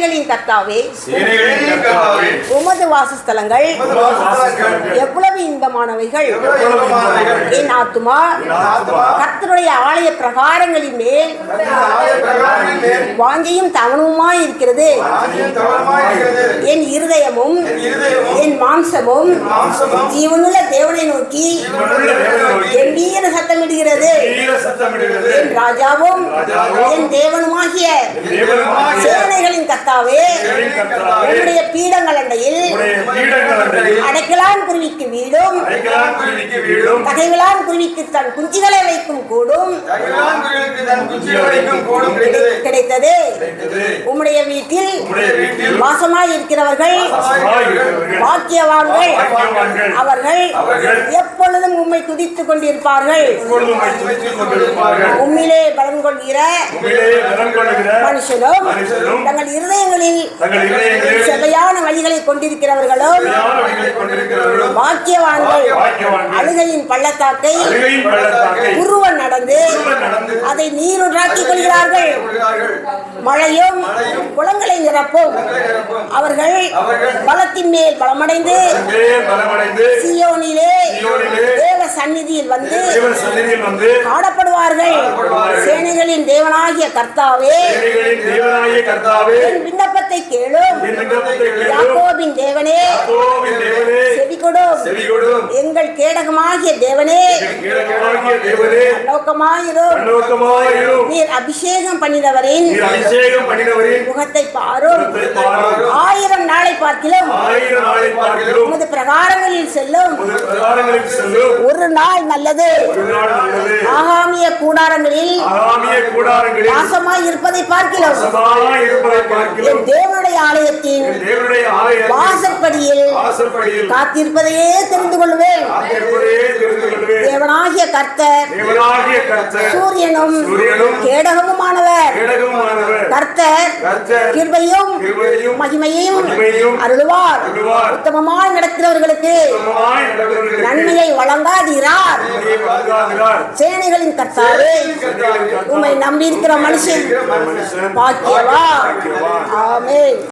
சேனைகளின் கர்த்தாவே, உமது வாசஸ்தலங்கள் எவ்வளவு இன்பமானவைகள். என் ஆத்துமா கர்த்தருடைய ஆலய பிரகாரங்களின் மேல் வாஞ்சையும் தவனவுமாய் இருக்கிறது. என் இருதயமும் என் மாம்சமும் ஜீவனுள்ள தேவனை நோக்கி கம்பீர சத்தமிடுகிறது. என் ராஜாவும் என் தேவனுமாகிய சேனைகளின் கர்த்தாவே, உன்னுடைய பீடங்கள் அண்டையில் அடைக்கலான் குருவிக்கு வீடும் தகைவலான் குருவிக்கு தன் குஞ்சுகளை வைக்கும் கூடும் கிடைத்தது. உம்முடைய வீட்டில் வாசமாய் இருக்கிறவர்கள் பாக்கியவான்கள். அவர்கள் எப்பொழுதும் உம்மை துதித்துக் கொண்டிருப்பார்கள். உம்மிலே பலன் கொள்கிற மனுஷனும் தங்கள் இருதயங்களில் செவையான வழிகளை கொண்டிருக்கிறவர்களும் பாக்கியவான்கள். அழுகையின் பள்ளத்தாக்கை குருவன் நடந்து அதை நீருறாக்கிக் கொள்கிறார்கள். மழையும் குளங்களை நிரப்பும். அவர்கள் பலத்தின் மேல் பலமடைந்து சீயோனிலே தேவ சந்நிதியில் வந்து ஆடப்படுவார்கள். சேனைகளின் தேவனாகிய கர்த்தாவே, என் விண்ணப்பத்தை கேளும். யாக்கோபின் தேவனே, செவிகொடும். எங்கள் கேடகமாகிய தேவனே, நோக்கமாயிரும். நீர் அபிஷேகம் பண்ணினவரின் முகத்தை பாரும். 1000 நாளை பார்க்கிலும் உமது பிரகாரங்களில் செல்லும் ஒரு நாள் நல்லது. ஆகாமிய கூடாரங்களில் வாசமாய் இருப்பதை பார்க்கிலும் என் தேவனுடைய ஆலயத்தின் வாசற்படியில் காத்திருப்பதையே தெரிந்து கொள்வேன். தேவனாகிய கர்த்தர் சூரியனும் கேடகமுமானவர். கர்த்தர் கிருபையும் மகிமையும் அருளுவார். உத்தமமாய் நடக்கிறவர்களுக்கு நன்மையை வழங்காதீரார். சேனைகளின் கர்த்தாவே, உம்மை நம்பியிருக்கிற மனுஷன் பாக்கியவான். ஆமென்.